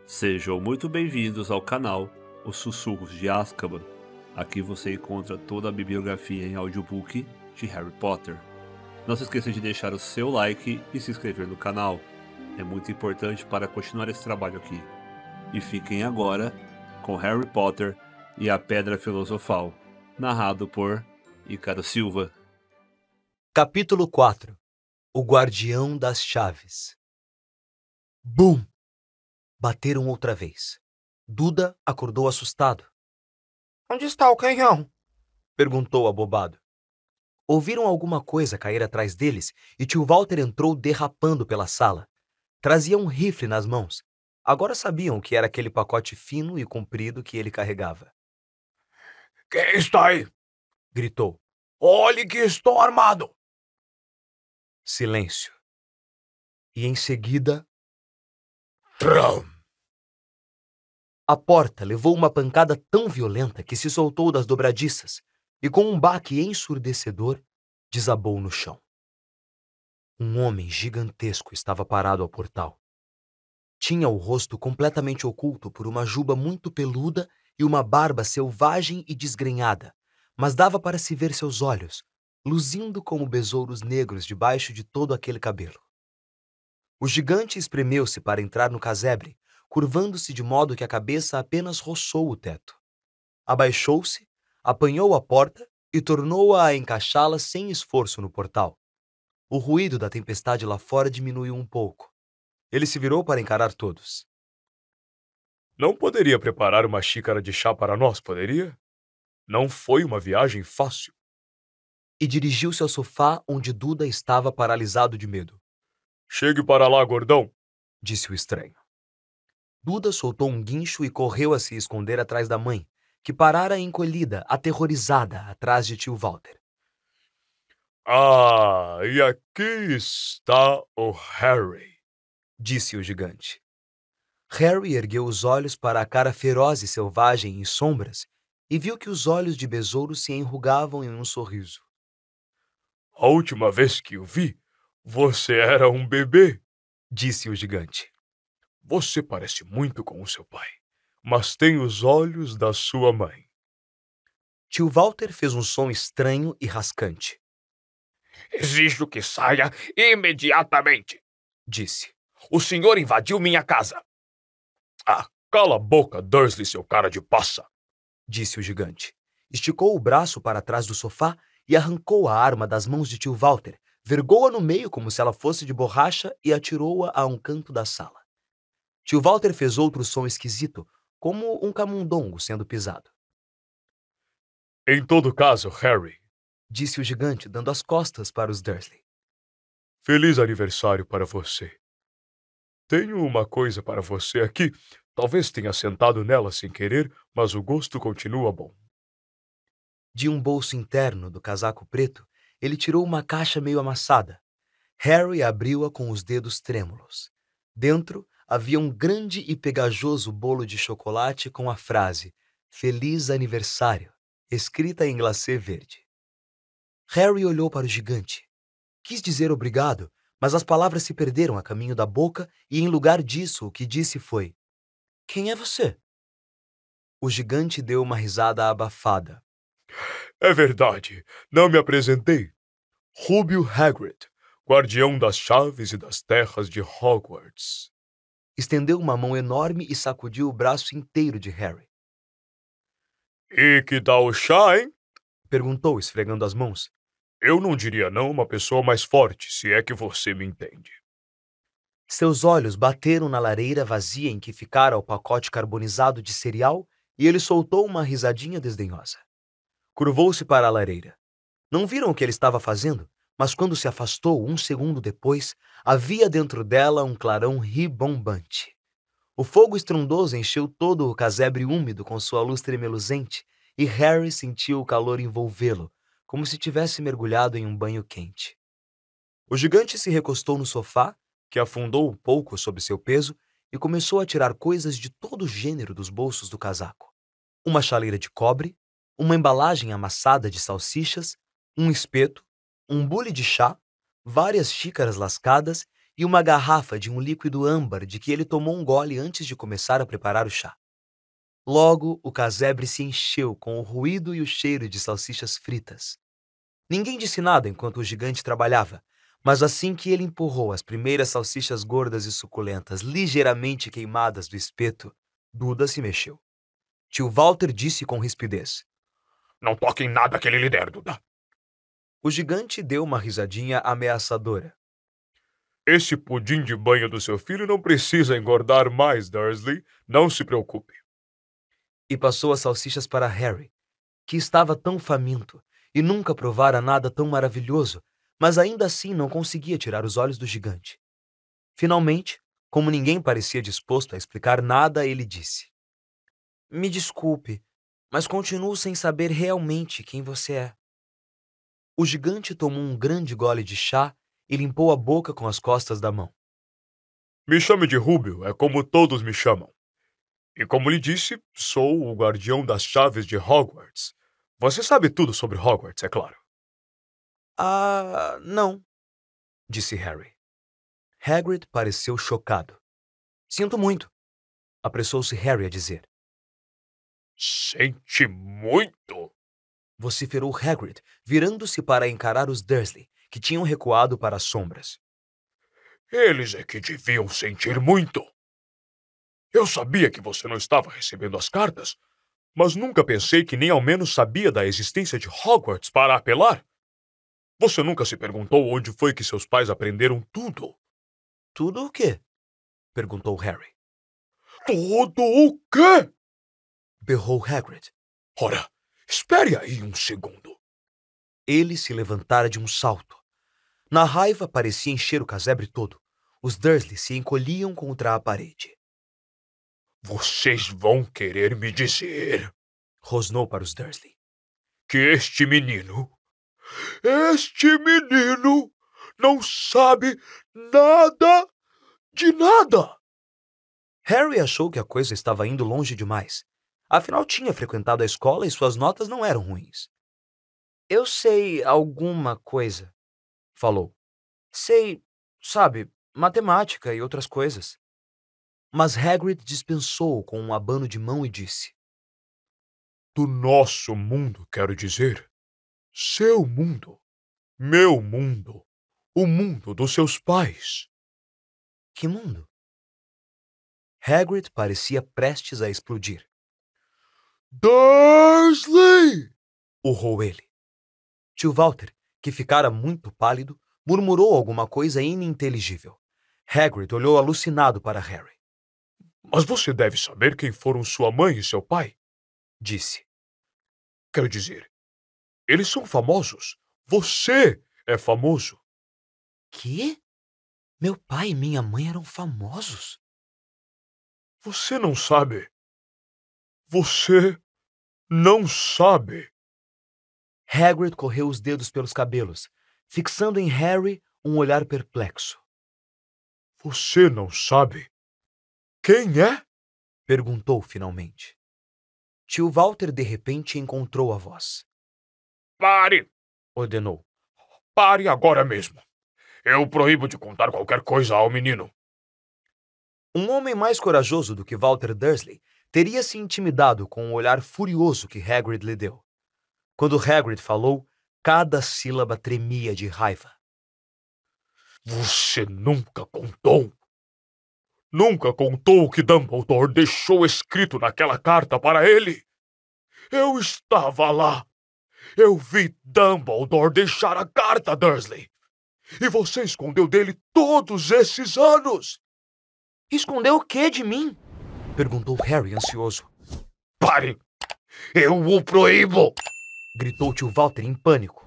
Sejam muito bem-vindos ao canal Os Sussurros de Azkaban. Aqui você encontra toda a bibliografia em audiobook de Harry Potter. Não se esqueça de deixar o seu like e se inscrever no canal. É muito importante para continuar esse trabalho aqui. E fiquem agora com Harry Potter e a Pedra Filosofal, narrado por Ícaro Silva. Capítulo 4. O Guardião das Chaves. Bum! Bateram outra vez. Duda acordou assustado. Onde está o canhão? Perguntou abobado. Ouviram alguma coisa cair atrás deles e tio Walter entrou derrapando pela sala. Trazia um rifle nas mãos. Agora sabiam que era aquele pacote fino e comprido que ele carregava. Quem está aí? Gritou. Olhe que estou armado. Silêncio. E em seguida, Tram! a porta levou uma pancada tão violenta que se soltou das dobradiças e, com um baque ensurdecedor, desabou no chão. Um homem gigantesco estava parado ao portal. Tinha o rosto completamente oculto por uma juba muito peluda e uma barba selvagem e desgrenhada, mas dava para se ver seus olhos, luzindo como besouros negros debaixo de todo aquele cabelo. O gigante espremeu-se para entrar no casebre, curvando-se de modo que a cabeça apenas roçou o teto. Abaixou-se, apanhou a porta e tornou-a a encaixá-la sem esforço no portal. O ruído da tempestade lá fora diminuiu um pouco. Ele se virou para encarar todos. Não poderia preparar uma xícara de chá para nós, poderia? Não foi uma viagem fácil. E dirigiu-se ao sofá onde Duda estava paralisado de medo. Chegue para lá, gordão, disse o estranho. Duda soltou um guincho e correu a se esconder atrás da mãe, que parara encolhida, aterrorizada, atrás de tio Walter. Ah, e aqui está o Harry, disse o gigante. Harry ergueu os olhos para a cara feroz e selvagem em sombras e viu que os olhos de besouro se enrugavam em um sorriso. A última vez que o vi, você era um bebê, disse o gigante. Você parece muito com o seu pai, mas tem os olhos da sua mãe. Tio Walter fez um som estranho e rascante. Exijo que saia imediatamente, disse. O senhor invadiu minha casa. Ah, cala a boca, Dursley, seu cara de passa, disse o gigante. Esticou o braço para trás do sofá e arrancou a arma das mãos de tio Walter, vergou-a no meio como se ela fosse de borracha e atirou-a a um canto da sala. Tio Walter fez outro som esquisito, como um camundongo sendo pisado. Em todo caso, Harry, disse o gigante, dando as costas para os Dursley. Feliz aniversário para você. Tenho uma coisa para você aqui. Talvez tenha sentado nela sem querer, mas o gosto continua bom. De um bolso interno do casaco preto, ele tirou uma caixa meio amassada. Harry abriu-a com os dedos trêmulos. Dentro havia um grande e pegajoso bolo de chocolate com a frase Feliz Aniversário, escrita em glacê verde. Harry olhou para o gigante. Quis dizer obrigado, mas as palavras se perderam a caminho da boca e, em lugar disso, o que disse foi: Quem é você? O gigante deu uma risada abafada. É verdade, não me apresentei. Rubio Hagrid, guardião das chaves e das terras de Hogwarts. Estendeu uma mão enorme e sacudiu o braço inteiro de Harry. E que tal o chá, hein? Perguntou, esfregando as mãos. Eu não diria não uma pessoa mais forte, se é que você me entende. Seus olhos bateram na lareira vazia em que ficara o pacote carbonizado de cereal e ele soltou uma risadinha desdenhosa. Curvou-se para a lareira. Não viram o que ele estava fazendo, mas quando se afastou, um segundo depois, havia dentro dela um clarão ribombante. O fogo estrondoso encheu todo o casebre úmido com sua luz tremeluzente e Harry sentiu o calor envolvê-lo, como se tivesse mergulhado em um banho quente. O gigante se recostou no sofá, que afundou um pouco sob seu peso, e começou a tirar coisas de todo o gênero dos bolsos do casaco. Uma chaleira de cobre, uma embalagem amassada de salsichas, um espeto, um bule de chá, várias xícaras lascadas e uma garrafa de um líquido âmbar de que ele tomou um gole antes de começar a preparar o chá. Logo, o casebre se encheu com o ruído e o cheiro de salsichas fritas. Ninguém disse nada enquanto o gigante trabalhava, mas assim que ele empurrou as primeiras salsichas gordas e suculentas ligeiramente queimadas do espeto, Duda se mexeu. Tio Walter disse com rispidez: Não toque em nada que ele lhe der, Duda. O gigante deu uma risadinha ameaçadora. Esse pudim de banho do seu filho não precisa engordar mais, Dursley. Não se preocupe. E passou as salsichas para Harry, que estava tão faminto e nunca provara nada tão maravilhoso, mas ainda assim não conseguia tirar os olhos do gigante. Finalmente, como ninguém parecia disposto a explicar nada, ele disse: Me desculpe, mas continuo sem saber realmente quem você é. O gigante tomou um grande gole de chá e limpou a boca com as costas da mão. Me chame de Rubio, é como todos me chamam. E como lhe disse, sou o guardião das chaves de Hogwarts. Você sabe tudo sobre Hogwarts, é claro. Ah, não, disse Harry. Hagrid pareceu chocado. Sinto muito, apressou-se Harry a dizer. Sente muito? Vociferou Hagrid, virando-se para encarar os Dursley, que tinham recuado para as sombras. Eles é que deviam sentir muito. Eu sabia que você não estava recebendo as cartas, Mas nunca pensei que nem ao menos sabia da existência de Hogwarts para apelar. Você nunca se perguntou onde foi que seus pais aprenderam tudo? Tudo o quê? Perguntou Harry. Tudo o quê? Berrou Hagrid. Ora, espere aí um segundo. Ele se levantara de um salto. Na raiva parecia encher o casebre todo. Os Dursley se encolhiam contra a parede. Vocês vão querer me dizer Rosnou para os Dursley. que este menino não sabe nada de nada. Harry achou que a coisa estava indo longe demais. Afinal, tinha frequentado a escola e suas notas não eram ruins. Eu sei alguma coisa, falou. Sei, sabe, matemática e outras coisas. Mas Hagrid dispensou-o com um abano de mão e disse: Do nosso mundo, quero dizer. Seu mundo. Meu mundo. O mundo dos seus pais. Que mundo? Hagrid parecia prestes a explodir. Dursley! Urrou ele. Tio Walter, que ficara muito pálido, murmurou alguma coisa ininteligível. Hagrid olhou alucinado para Harry. Mas você deve saber quem foram sua mãe e seu pai, Disse. Quero dizer, eles são famosos. Você é famoso. Que? Meu pai e minha mãe eram famosos? Você não sabe. Você não sabe. Hagrid correu os dedos pelos cabelos, fixando em Harry um olhar perplexo. Você não sabe. Quem é? Perguntou finalmente. Tio Walter de repente encontrou a voz. Pare! Ordenou. Pare agora mesmo. Eu proíbo de contar qualquer coisa ao menino. Um homem mais corajoso do que Walter Dursley teria se intimidado com o olhar furioso que Hagrid lhe deu. Quando Hagrid falou, cada sílaba tremia de raiva. Você nunca contou. Nunca contou o que Dumbledore deixou escrito naquela carta para ele. Eu estava lá. Eu vi Dumbledore deixar a carta, Dursley. E você escondeu dele todos esses anos. Escondeu o quê de mim? Perguntou Harry ansioso. Pare! Eu o proíbo! Gritou tio Walter em pânico.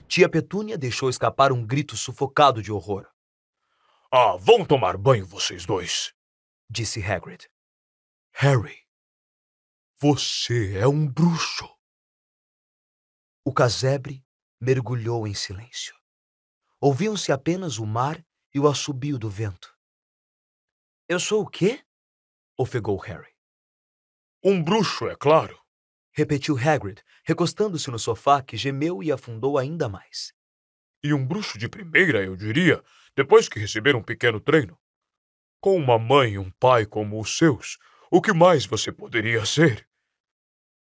Tia Petúnia deixou escapar um grito sufocado de horror. Ah, vão tomar banho vocês dois, disse Hagrid. Harry, você é um bruxo. O casebre mergulhou em silêncio. Ouviam-se apenas o mar e o assobio do vento. Eu sou o quê? Ofegou Harry. Um bruxo, é claro. Repetiu Hagrid, recostando-se no sofá que gemeu e afundou ainda mais. E um bruxo de primeira, eu diria, Depois que receber um pequeno treino, com uma mãe e um pai como os seus, o que mais você poderia ser?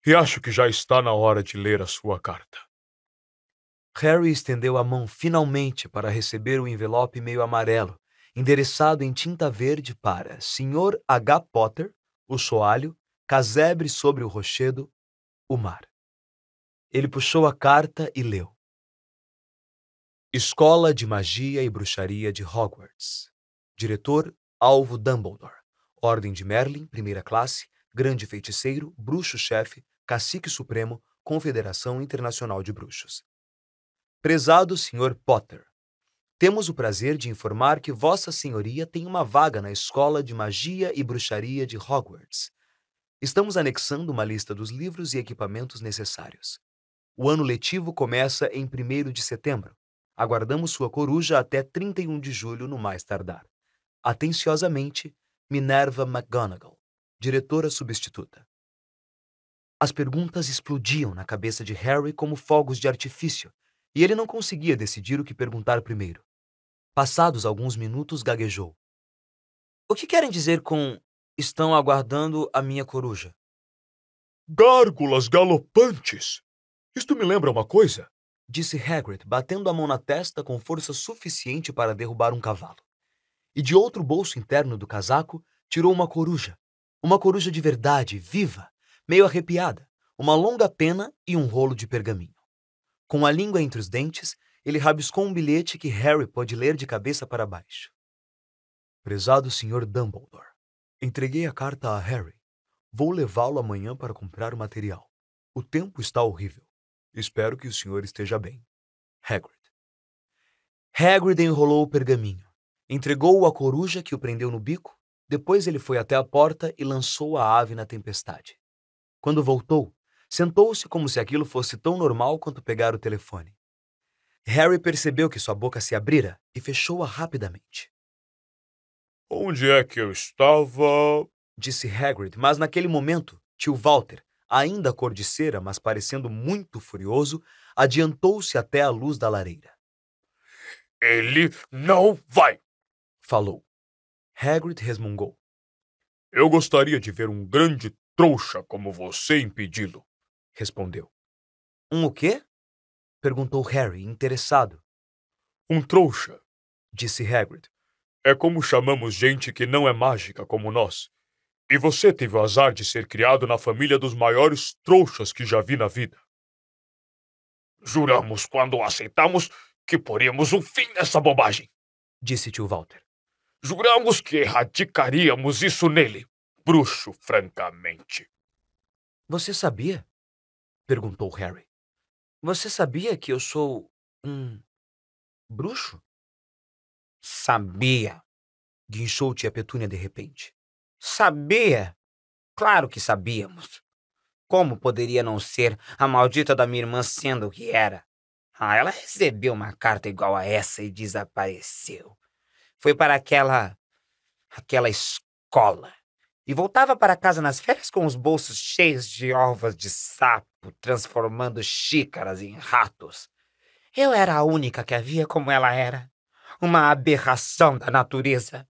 E acho que já está na hora de ler a sua carta. Harry estendeu a mão finalmente para receber o envelope meio amarelo, endereçado em tinta verde para Sr. H. Potter, o soalho, casebre sobre o rochedo, o mar. Ele puxou a carta e leu. Escola de Magia e Bruxaria de Hogwarts. Diretor, Alvo Dumbledore. Ordem de Merlin, primeira classe, grande feiticeiro, bruxo-chefe, cacique supremo, Confederação Internacional de Bruxos. Prezado Sr. Potter, temos o prazer de informar que Vossa Senhoria tem uma vaga na Escola de Magia e Bruxaria de Hogwarts. Estamos anexando uma lista dos livros e equipamentos necessários. O ano letivo começa em 1º de setembro. Aguardamos sua coruja até 31 de julho no mais tardar. Atenciosamente, Minerva McGonagall, diretora substituta. As perguntas explodiam na cabeça de Harry como fogos de artifício, e ele não conseguia decidir o que perguntar primeiro. Passados alguns minutos, gaguejou. O que querem dizer com estão aguardando a minha coruja? Gárgulas galopantes! Isto me lembra uma coisa, disse Hagrid, batendo a mão na testa com força suficiente para derrubar um cavalo. E de outro bolso interno do casaco, tirou uma coruja de verdade, viva, meio arrepiada, uma longa pena e um rolo de pergaminho. Com a língua entre os dentes, ele rabiscou um bilhete que Harry pôde ler de cabeça para baixo. Prezado Sr. Dumbledore, entreguei a carta a Harry. Vou levá-lo amanhã para comprar o material. O tempo está horrível. Espero que o senhor esteja bem. Hagrid. Hagrid enrolou o pergaminho. Entregou-o à coruja que o prendeu no bico. Depois ele foi até a porta e lançou a ave na tempestade. Quando voltou, sentou-se como se aquilo fosse tão normal quanto pegar o telefone. Harry percebeu que sua boca se abrira e fechou-a rapidamente. Onde é que eu estava? Disse Hagrid, mas naquele momento, tio Walter, ainda cor de cera, mas parecendo muito furioso, adiantou-se até a luz da lareira. Ele não vai! Falou. Hagrid resmungou. Eu gostaria de ver um grande trouxa como você impedi-lo, respondeu. O quê? Perguntou Harry, interessado. Um trouxa, disse Hagrid. É como chamamos gente que não é mágica como nós. E você teve o azar de ser criado na família dos maiores trouxas que já vi na vida. Juramos quando aceitamos que poríamos um fim nessa bobagem, disse tio Walter. Juramos que erradicaríamos isso nele, bruxo, francamente. Você sabia? Perguntou Harry. Você sabia que eu sou um bruxo? Sabia, guinchou tia Petúnia de repente. Sabia? Claro que sabíamos. Como poderia não ser a maldita da minha irmã sendo o que era? Ela recebeu uma carta igual a essa e desapareceu. Foi para aquela escola. E voltava para casa nas férias com os bolsos cheios de ovas de sapo, transformando xícaras em ratos. Eu era a única que havia como ela era. Uma aberração da natureza.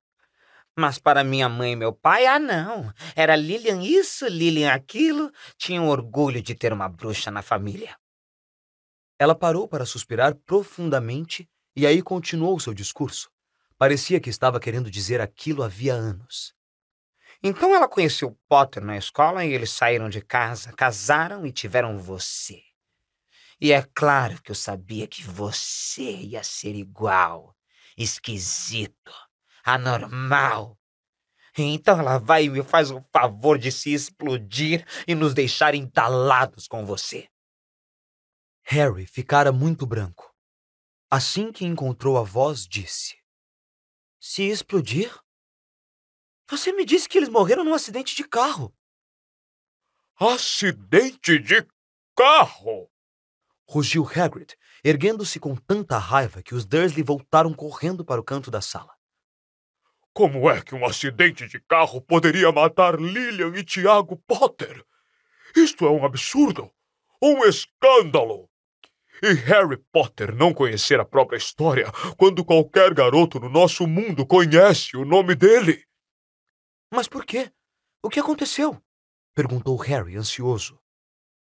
Mas para minha mãe e meu pai, não. Era Lilian isso, Lilian aquilo. Tinham orgulho de ter uma bruxa na família. Ela parou para suspirar profundamente e aí continuou seu discurso. Parecia que estava querendo dizer aquilo havia anos. Então ela conheceu Potter na escola e eles saíram de casa, casaram e tiveram você. E é claro que eu sabia que você ia ser igual, esquisito, anormal. Então ela vai e me faz o favor de se explodir e nos deixar entalados com você. Harry ficara muito branco. Assim que encontrou a voz, disse: Se explodir? Você me disse que eles morreram num acidente de carro. Acidente de carro? Rugiu Hagrid, erguendo-se com tanta raiva que os Dursley voltaram correndo para o canto da sala. Como é que um acidente de carro poderia matar Lilian e Tiago Potter? Isto é um absurdo! Um escândalo! E Harry Potter não conhecer a própria história quando qualquer garoto no nosso mundo conhece o nome dele? Mas por quê? O que aconteceu? Perguntou Harry, ansioso.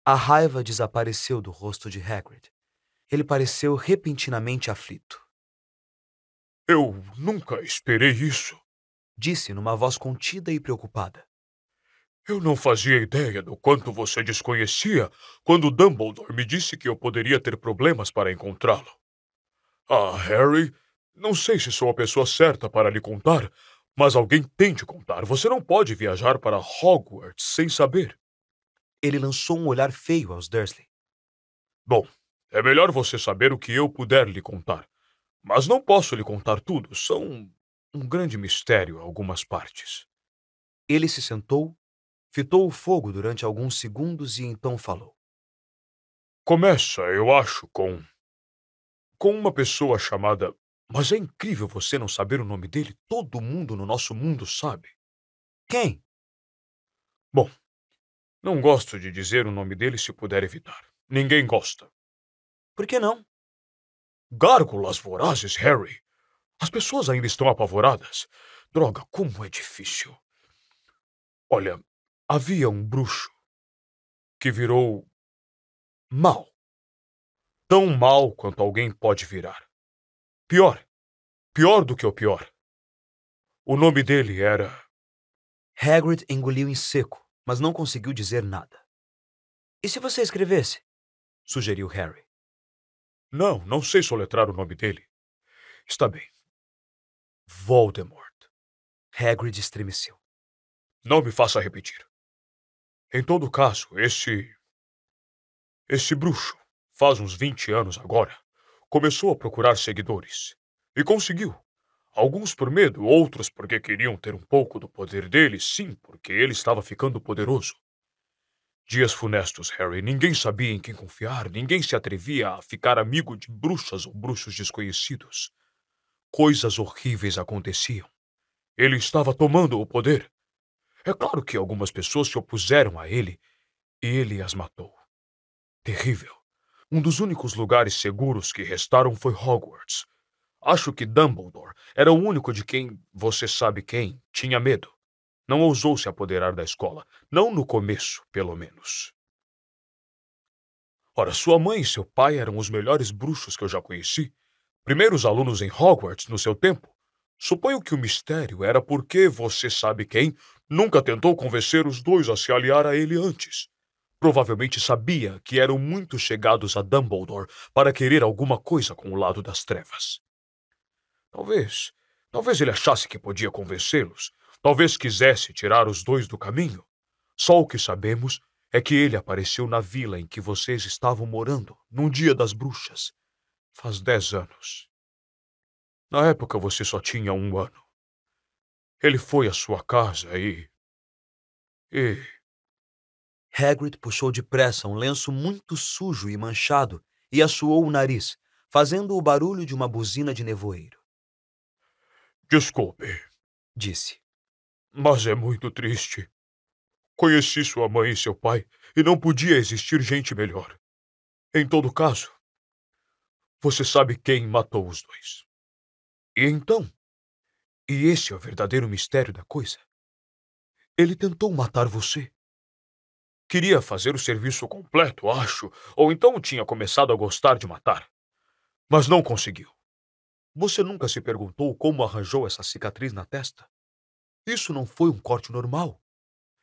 A raiva desapareceu do rosto de Hagrid. Ele pareceu repentinamente aflito. Eu nunca esperei isso. Disse numa voz contida e preocupada. Eu não fazia ideia do quanto você desconhecia quando Dumbledore me disse que eu poderia ter problemas para encontrá-lo. Ah, Harry, não sei se sou a pessoa certa para lhe contar, mas alguém tem de contar. Você não pode viajar para Hogwarts sem saber. Ele lançou um olhar feio aos Dursley. Bom, é melhor você saber o que eu puder lhe contar. Mas não posso lhe contar tudo. São um grande mistério algumas partes. Ele se sentou, fitou o fogo durante alguns segundos e então falou. Começa, eu acho, com uma pessoa chamada... Mas é incrível você não saber o nome dele. Todo mundo no nosso mundo sabe. Quem? Bom, não gosto de dizer o nome dele se puder evitar. Ninguém gosta. Por que não? Gárgulas vorazes, Harry. As pessoas ainda estão apavoradas. Droga, como é difícil. Olha, havia um bruxo que virou mal. Tão mal quanto alguém pode virar. Pior. Pior do que o pior. O nome dele era... Hagrid engoliu em seco, mas não conseguiu dizer nada. E se você escrevesse? Sugeriu Harry. Não, não sei soletrar o nome dele. Está bem. Voldemort. Hagrid estremeceu. Não me faça repetir. Em todo caso, esse bruxo, faz uns 20 anos agora, começou a procurar seguidores. E conseguiu. Alguns por medo, outros porque queriam ter um pouco do poder dele, sim, porque ele estava ficando poderoso. Dias funestos, Harry. Ninguém sabia em quem confiar, ninguém se atrevia a ficar amigo de bruxas ou bruxos desconhecidos. Coisas horríveis aconteciam. Ele estava tomando o poder. É claro que algumas pessoas se opuseram a ele e ele as matou. Terrível. Um dos únicos lugares seguros que restaram foi Hogwarts. Acho que Dumbledore era o único de quem, você sabe quem, tinha medo. Não ousou se apoderar da escola. Não no começo, pelo menos. Ora, sua mãe e seu pai eram os melhores bruxos que eu já conheci. Primeiros alunos em Hogwarts no seu tempo. Suponho que o mistério era porque você sabe quem nunca tentou convencer os dois a se aliar a ele antes. Provavelmente sabia que eram muito chegados a Dumbledore para querer alguma coisa com o lado das trevas. Talvez ele achasse que podia convencê-los. Talvez quisesse tirar os dois do caminho. Só o que sabemos é que ele apareceu na vila em que vocês estavam morando, num dia das bruxas. Faz 10 anos. Na época você só tinha 1 ano. Ele foi à sua casa e... Hagrid puxou depressa um lenço muito sujo e manchado e assoou o nariz, fazendo o barulho de uma buzina de nevoeiro. Desculpe, Disse. mas é muito triste. Conheci sua mãe e seu pai e não podia existir gente melhor. Em todo caso, você sabe quem matou os dois. E então? E esse é o verdadeiro mistério da coisa. Ele tentou matar você. Queria fazer o serviço completo, acho, ou então tinha começado a gostar de matar. Mas não conseguiu. Você nunca se perguntou como arranjou essa cicatriz na testa? Isso não foi um corte normal.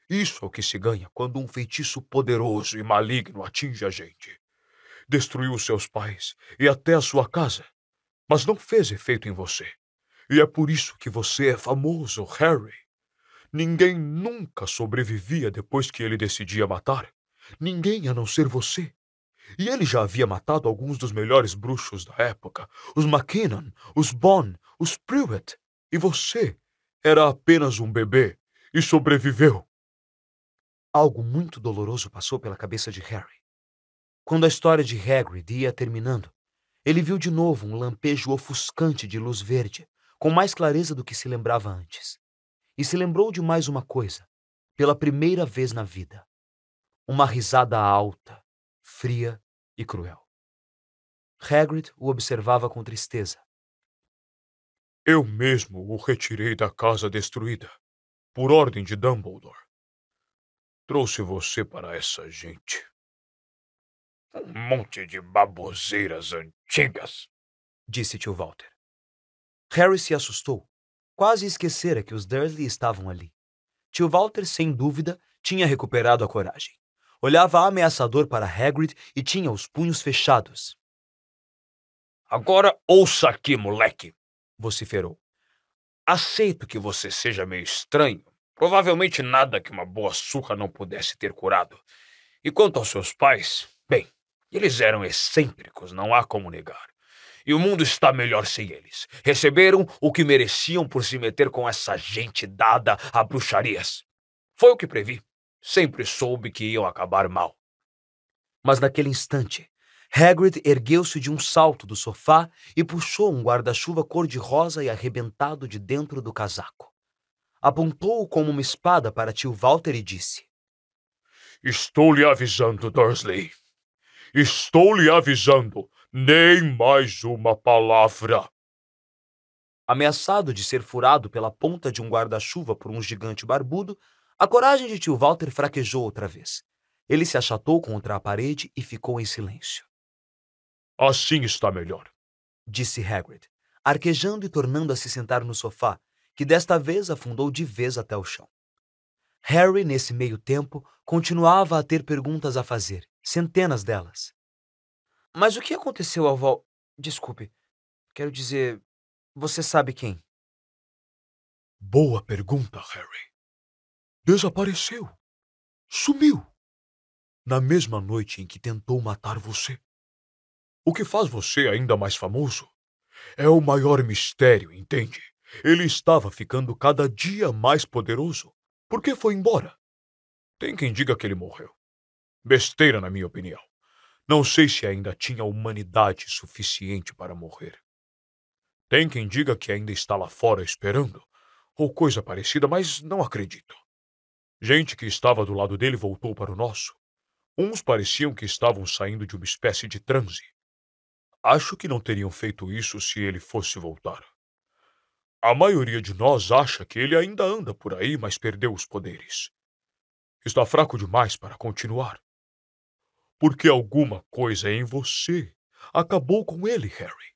Isso é o que se ganha quando um feitiço poderoso e maligno atinge a gente. Destruiu seus pais e até a sua casa, mas não fez efeito em você. E é por isso que você é famoso, Harry. Ninguém nunca sobrevivia depois que ele decidia matar. Ninguém a não ser você. E ele já havia matado alguns dos melhores bruxos da época. Os McKinnon, os Bond, os Pruitt. E você era apenas um bebê e sobreviveu. Algo muito doloroso passou pela cabeça de Harry. Quando a história de Hagrid ia terminando, ele viu de novo um lampejo ofuscante de luz verde, com mais clareza do que se lembrava antes. E se lembrou de mais uma coisa, pela primeira vez na vida. Uma risada alta, fria e cruel. Hagrid o observava com tristeza. Eu mesmo o retirei da casa destruída, por ordem de Dumbledore. Trouxe você para essa gente. Um monte de baboseiras antigas, disse tio Walter. Harry se assustou. Quase esquecera que os Dursley estavam ali. Tio Walter, sem dúvida, tinha recuperado a coragem. Olhava ameaçador para Hagrid e tinha os punhos fechados. Agora ouça aqui, moleque, vociferou. Aceito que você seja meio estranho. Provavelmente nada que uma boa surra não pudesse ter curado. E quanto aos seus pais, bem, eles eram excêntricos, não há como negar. E o mundo está melhor sem eles. Receberam o que mereciam por se meter com essa gente dada a bruxarias. Foi o que previ. Sempre soube que iam acabar mal. Mas naquele instante, Hagrid ergueu-se de um salto do sofá e puxou um guarda-chuva cor-de-rosa e arrebentado de dentro do casaco. Apontou-o como uma espada para tio Walter e disse: Estou lhe avisando, Dursley. Estou lhe avisando. Nem mais uma palavra. Ameaçado de ser furado pela ponta de um guarda-chuva por um gigante barbudo, a coragem de tio Walter fraquejou outra vez. Ele se achatou contra a parede e ficou em silêncio. Assim está melhor, disse Hagrid, arquejando e tornando a se sentar no sofá, que desta vez afundou de vez até o chão. Harry, nesse meio tempo, continuava a ter perguntas a fazer, centenas delas. Mas o que aconteceu ao Desculpe, quero dizer, você sabe quem? Boa pergunta, Harry. Desapareceu. Sumiu. Na mesma noite em que tentou matar você. O que faz você ainda mais famoso é o maior mistério, entende? Ele estava ficando cada dia mais poderoso. Por que foi embora? Tem quem diga que ele morreu. Besteira, na minha opinião. Não sei se ainda tinha humanidade suficiente para morrer. Tem quem diga que ainda está lá fora esperando, ou coisa parecida, mas não acredito. Gente que estava do lado dele voltou para o nosso. Uns pareciam que estavam saindo de uma espécie de transe. Acho que não teriam feito isso se ele fosse voltar. A maioria de nós acha que ele ainda anda por aí, mas perdeu os poderes. Está fraco demais para continuar. Porque alguma coisa em você acabou com ele, Harry.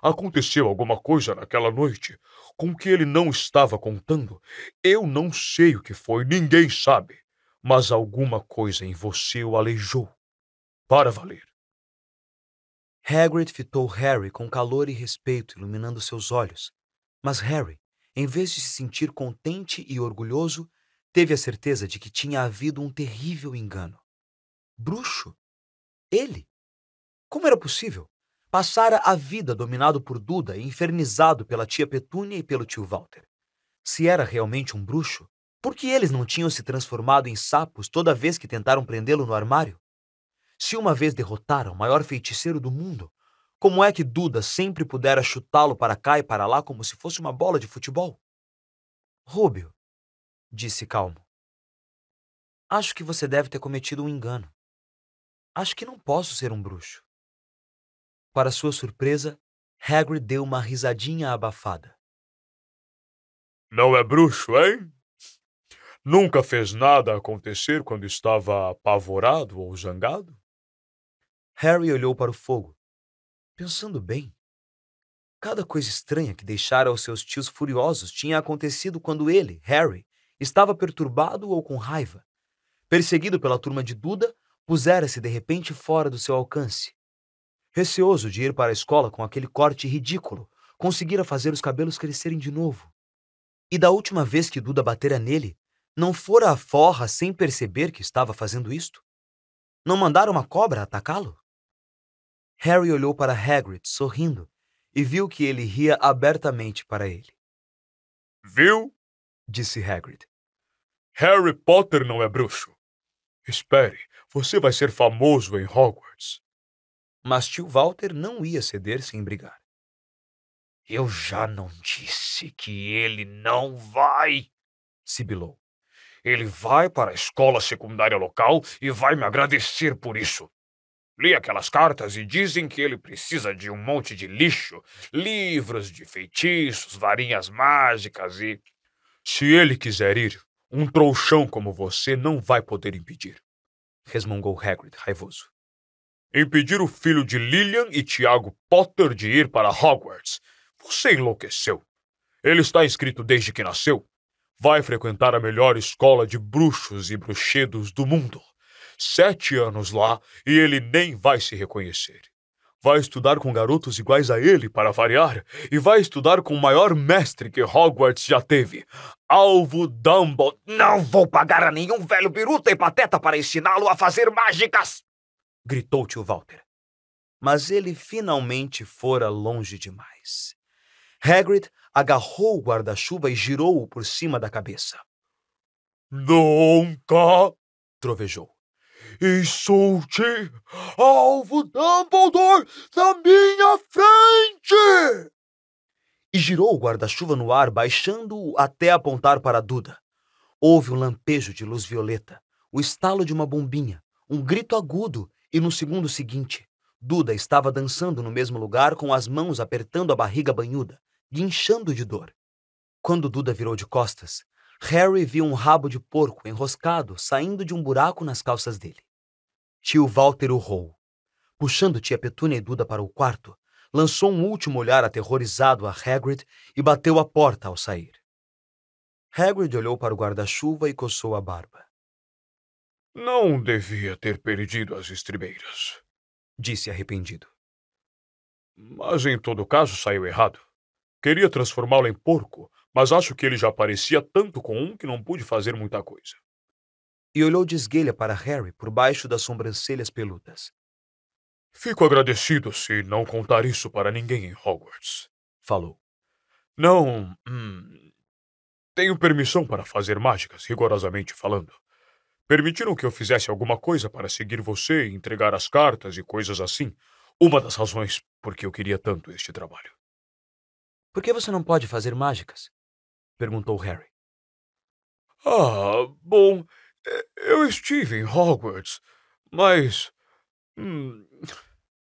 Aconteceu alguma coisa naquela noite com que ele não estava contando. Eu não sei o que foi, ninguém sabe. Mas alguma coisa em você o aleijou. Para valer. Hagrid fitou Harry com calor e respeito, iluminando seus olhos. Mas Harry, em vez de se sentir contente e orgulhoso, teve a certeza de que tinha havido um terrível engano. Bruxo? Ele? Como era possível? Passara a vida dominado por Duda e infernizado pela tia Petúnia e pelo tio Walter. Se era realmente um bruxo, por que eles não tinham se transformado em sapos toda vez que tentaram prendê-lo no armário? Se uma vez derrotaram o maior feiticeiro do mundo, como é que Duda sempre pudera chutá-lo para cá e para lá como se fosse uma bola de futebol? Rúbio, disse calmo. Acho que você deve ter cometido um engano. Acho que não posso ser um bruxo. Para sua surpresa, Hagrid deu uma risadinha abafada. Não é bruxo, hein? Nunca fez nada acontecer quando estava apavorado ou zangado? Harry olhou para o fogo. Pensando bem, cada coisa estranha que deixara os seus tios furiosos tinha acontecido quando ele, Harry, estava perturbado ou com raiva. Perseguido pela turma de Duda, pusera-se de repente fora do seu alcance. Receoso de ir para a escola com aquele corte ridículo, conseguira fazer os cabelos crescerem de novo. E da última vez que Duda batera nele, não fora a forra sem perceber que estava fazendo isto? Não mandara uma cobra atacá-lo? Harry olhou para Hagrid, sorrindo, e viu que ele ria abertamente para ele. Viu? Disse Hagrid. Harry Potter não é bruxo. Espere, você vai ser famoso em Hogwarts. Mas tio Walter não ia ceder sem brigar. Eu já não disse que ele não vai, sibilou. Ele vai para a escola secundária local e vai me agradecer por isso. Li aquelas cartas e dizem que ele precisa de um monte de lixo, livros de feitiços, varinhas mágicas e... Se ele quiser ir, um trouxão como você não vai poder impedir, resmungou Hagrid, raivoso. Impedir o filho de Lilian e Tiago Potter de ir para Hogwarts? Você enlouqueceu. Ele está inscrito desde que nasceu. Vai frequentar a melhor escola de bruxos e bruxedos do mundo. 7 anos lá e ele nem vai se reconhecer. Vai estudar com garotos iguais a ele, para variar, e vai estudar com o maior mestre que Hogwarts já teve, Alvo Dumbledore. Não vou pagar a nenhum velho biruta e pateta para ensiná-lo a fazer mágicas! Gritou tio Walter. Mas ele finalmente fora longe demais. Hagrid agarrou o guarda-chuva e girou-o por cima da cabeça. Nunca! Trovejou. Insulte Alvo Dumbledore na minha frente! E girou o guarda-chuva no ar, baixando-o até apontar para Duda. Houve um lampejo de luz violeta, o estalo de uma bombinha, um grito agudo, e no segundo seguinte, Duda estava dançando no mesmo lugar com as mãos apertando a barriga banhuda, guinchando de dor. Quando Duda virou de costas, Harry viu um rabo de porco enroscado saindo de um buraco nas calças dele. Tio Walter urrou. Puxando tia Petúnia e Duda para o quarto, lançou um último olhar aterrorizado a Hagrid e bateu a porta ao sair. Hagrid olhou para o guarda-chuva e coçou a barba. Não devia ter perdido as estribeiras, disse arrependido. Mas em todo caso saiu errado. Queria transformá-lo em porco, mas acho que ele já parecia tanto com um que não pude fazer muita coisa. E olhou de esguelha para Harry por baixo das sobrancelhas peludas. Fico agradecido se não contar isso para ninguém em Hogwarts, falou. Não... tenho permissão para fazer mágicas, rigorosamente falando. Permitiram que eu fizesse alguma coisa para seguir você, entregar as cartas e coisas assim. Uma das razões por que eu queria tanto este trabalho. Por que você não pode fazer mágicas? Perguntou Harry. Bom, eu estive em Hogwarts, mas...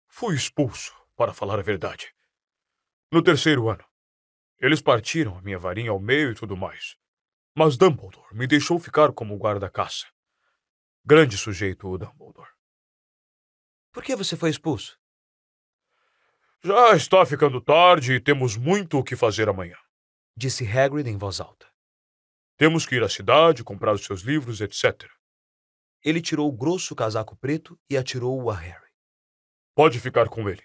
fui expulso, para falar a verdade. No 3º ano. Eles partiram a minha varinha ao meio e tudo mais. Mas Dumbledore me deixou ficar como guarda-caça. Grande sujeito, o Dumbledore. Por que você foi expulso? Já está ficando tarde e temos muito o que fazer amanhã, disse Hagrid em voz alta. Temos que ir à cidade, comprar os seus livros, etc. Ele tirou o grosso casaco preto e atirou-o a Harry. Pode ficar com ele.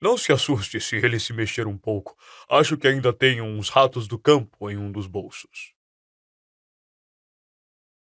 Não se assuste se ele se mexer um pouco. Acho que ainda tem uns ratos do campo em um dos bolsos.